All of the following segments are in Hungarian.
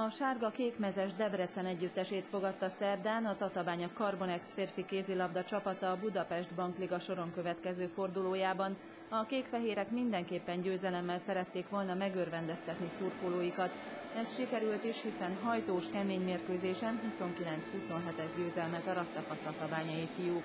A sárga-kékmezes Debrecen együttesét fogadta szerdán a Tatabánya Carbonex férfi kézilabda csapata a Budapest Bankliga soron következő fordulójában. A kékfehérek mindenképpen győzelemmel szerették volna megörvendeztetni szurkolóikat. Ez sikerült is, hiszen hajtós, kemény mérkőzésen 29-27-es győzelmet arattak a tatabányai fiúk.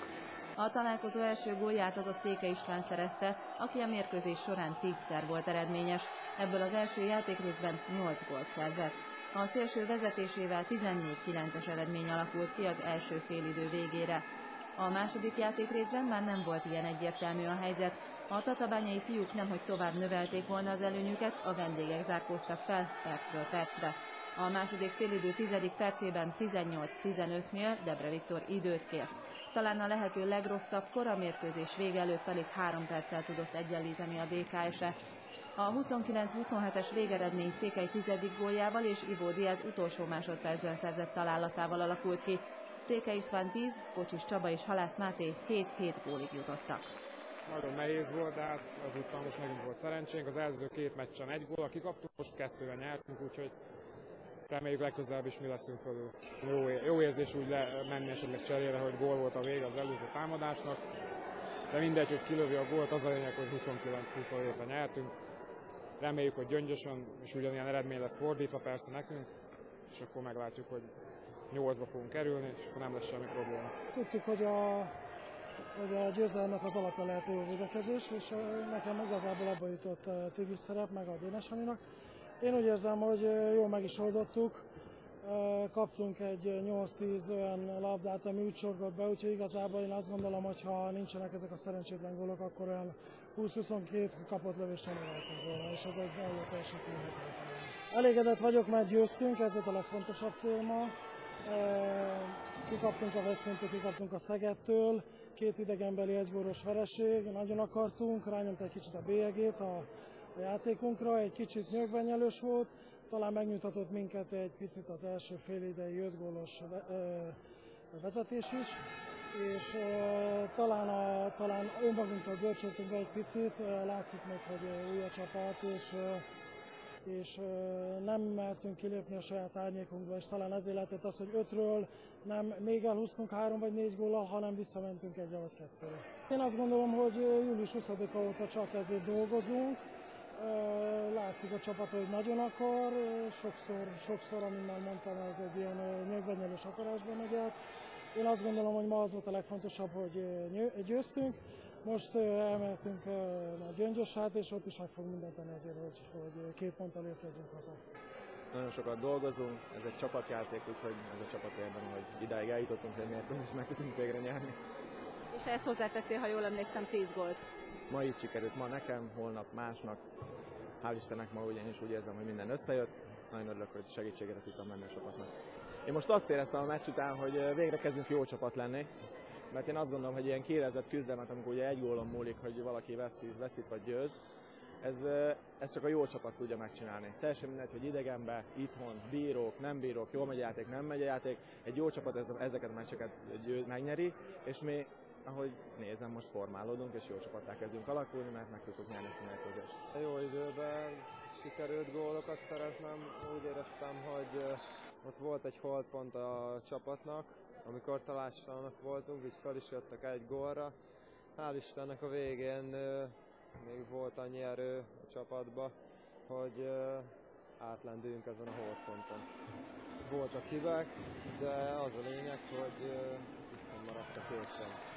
A találkozó első gólját az a Székely István szerezte, aki a mérkőzés során 10-szer volt eredményes. Ebből az első játékrészben 8 gólt szerzett. A szélső vezetésével 14-9-es eredmény alakult ki az első félidő végére. A második játékrészben már nem volt ilyen egyértelmű a helyzet. A tatabányai fiúk nemhogy tovább növelték volna az előnyüket, a vendégek zárkóztak fel percről percre. A második félidő 10. percében 18-15-nél Debre Viktor időt kért. Talán a lehető legrosszabbkor, a mérkőzés vége előtt alig 3 perccel tudott egyenlíteni a DKS-e. A 29-27-es végeredmény Székely 10. góljával és Ivo Diaz utolsó másodpercben szerzett találatával alakult ki. Székely István 10, Kocsis Csaba és Halász Máté 7-7 gólig jutottak. Nagyon nehéz volt, de hát azután most megint volt szerencsénk. Az előző 2 meccsen 1 góllal kikaptunk, most 2-vel nyertünk, úgyhogy reméljük legközelebb is mi leszünk fölül. Jó érzés úgy menni esetleg cserére, hogy gól volt a vége az előző támadásnak. De mindegy, hogy kilövi a gólt, az a lényeg, hogy 29-27-re nyertünk. Reméljük, hogy gyöngyösen és ugyanilyen eredmény lesz fordítva persze nekünk, és akkor meglátjuk, hogy 8-ba fogunk kerülni, és akkor nem lesz semmi probléma. Tudtuk, hogy a győzelemnek az alapja lehet jó védekezés, és nekem igazából abba jutott a Tigris szerep, meg a Dénes Aminak. Én úgy érzem, hogy jól meg is oldottuk. Kaptunk egy 8-10 olyan labdát, ami úgy sorgott be, úgyhogy igazából én azt gondolom, hogy ha nincsenek ezek a szerencsétlen gólok, akkor olyan 20-22 kapott lövést sem lehetünk volna, és ez egy nagyon teljesítményhez volt. Elégedett vagyok, mert győztünk, ez volt a legfontosabb cél ma. Kikaptunk a Veszprémtől, kikaptunk a Szegedtől, 2 idegenbeli 1 gólos vereség, nagyon akartunk, rányomta egy kicsit a bélyegét a játékunkra, egy kicsit nyögvenyelős volt, talán megnyugtatott minket egy picit az első fél idei 5 gólos vezetés is, és talán önmagunktól görcsöltünk be egy picit, látszik még, hogy új a csapat, és nem mertünk kilépni a saját árnyékunkba, és talán ezért lehetett az, hogy 5-ről nem még elhúztunk 3 vagy 4 góllal, hanem visszamentünk 1 vagy 2-re. Én azt gondolom, hogy július 20-a óta csak ezért dolgozunk. Látszik a csapat, hogy nagyon akar, sokszor, amit már mondtam, ez egy ilyen nyögvenyelős akarásba megy át. Én azt gondolom, hogy ma az volt a legfontosabb, hogy győztünk. Most elmehetünk a Gyöngyösát, és ott is meg fogunk mindent tenni azért, hogy 2 ponttal érkezzünk haza. Nagyon sokat dolgozunk, ez egy csapatjáték, úgyhogy ez a csapat érdemel, hogy idáig eljutottunk, hogy mérkőzést meg tudunk végre nyerni. És ehhez hozzátettél, ha jól emlékszem, 10 gólt. Ma így sikerült, ma nekem, holnap másnak. Hál' Istennek ma ugyanis úgy érzem, hogy minden összejött. Nagyon örülök, hogy segítségére tudtam menni a csapatnak. Én most azt éreztem a meccs után, hogy végre kezdünk jó csapat lenni. Mert én azt gondolom, hogy ilyen kiélezett küzdelmet, amikor ugye 1 gólon múlik, hogy valaki veszít vagy győz, ez csak a jó csapat tudja megcsinálni. Teljesen mindegy, hogy idegenben, itthon, bírók, nem bírók, jól megy a játék, nem megy a játék. Egy jó csapat ezeket a meccseket megnyeri, és mi, ahogy nézem, most formálódunk, és jó csapattá kezdünk alakulni, mert meg tudtuk nyerni ezt a mérkőzést. Jó időben sikerült gólokat szereznem, úgy éreztem, hogy ott volt egy holdpont a csapatnak, amikor talástalanok voltunk, így fel is jöttek 1 gólra. Hál' Istennek a végén még volt annyi erő a csapatba, hogy átlendüljünk ezen a holdponton. Voltak hibák, de az a lényeg, hogy itt maradt a 2 pont.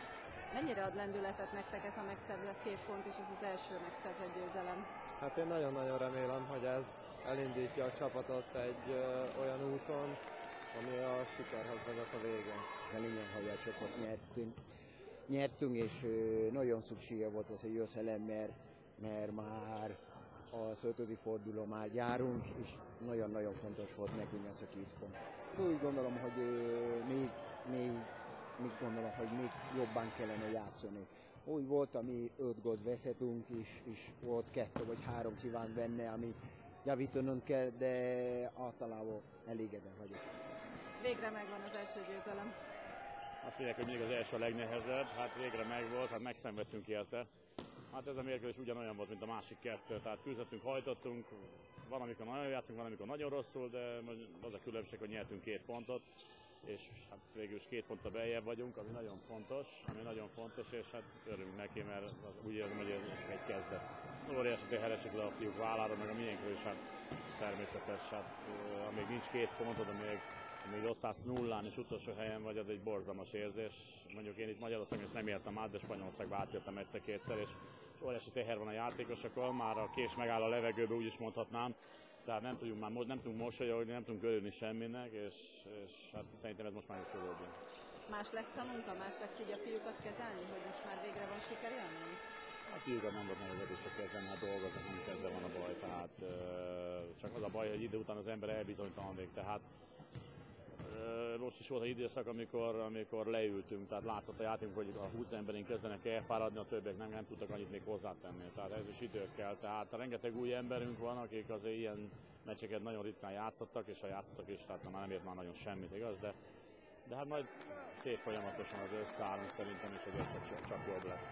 Mennyire ad lendületet nektek ez a megszerzett 2 pont és ez az első megszerzett győzelem? Hát én nagyon-nagyon remélem, hogy ez elindítja a csapatot egy olyan úton, ami a sikerhez vezet a végén. A lényeg, hogy a csapat nyertünk, és nagyon szüksége volt ez a győzelem, mert már az 5. forduló már járunk, és nagyon-nagyon fontos volt nekünk ez a 2 pont. Úgy gondolom, hogy még jobban kellene játszani. Úgy volt, ami 5 gólt veszettünk, és volt 2 vagy 3 kíván benne, ami javítanunk kell, de általában elégedett vagyok. Végre megvan az első győzelem. Azt mondják, hogy mindig az első a legnehezebb, hát végre megvolt, hát megszenvedtünk érte. Hát ez a mérkőzés ugyanolyan volt, mint a másik kettő, tehát küzdöttünk, hajtottunk, van amikor nagyon játszunk, van amikor nagyon rosszul, de az a különbség, hogy nyertünk 2 pontot, és hát végül is 2 ponttal beljebb vagyunk, ami nagyon fontos, és hát örülünk neki, mert úgy érzem, hogy ez egy kezdet. Óriási teheresek le a fiúk vállára, meg a miénkről is, hát természetes, hát amíg nincs 2 pontod, amíg ott állsz nullán és utolsó helyen vagy, az egy borzalmas érzés. Mondjuk én itt Magyarországon is nem értem át, de Spanyolországba átjöttem egyszer-kétszer, és óriási teher van a játékosokon, már a kés megáll a levegőbe, úgy is mondhatnám. Tehát nem tudunk mosolyogni, nem tudunk örülni semminek, és hát szerintem ez most már is fölöldjön. Más lesz a munka, más lesz így a fiúkat kezelni, hogy most már végre van sikerélmény? A fiúkat nem volt nehezetésre kezdeni, hát dolgoznak, nem kezdve van a baj, tehát csak az a baj, hogy idő után az ember elbizonytalanodik, tehát most is volt egy időszak, amikor leültünk, tehát látszott a játékunk, hogy a 20 emberünk kezdenek elfáradni, a többiek nem tudtak annyit még hozzátenni, tehát ez is idő kell, tehát rengeteg új emberünk van, akik azért ilyen meccseket nagyon ritkán játszottak, és ha játszottak is, tehát már nem ért már nagyon semmit, igaz, de hát majd szép folyamatosan az összeállunk szerintem, és az össze csak jobb lesz.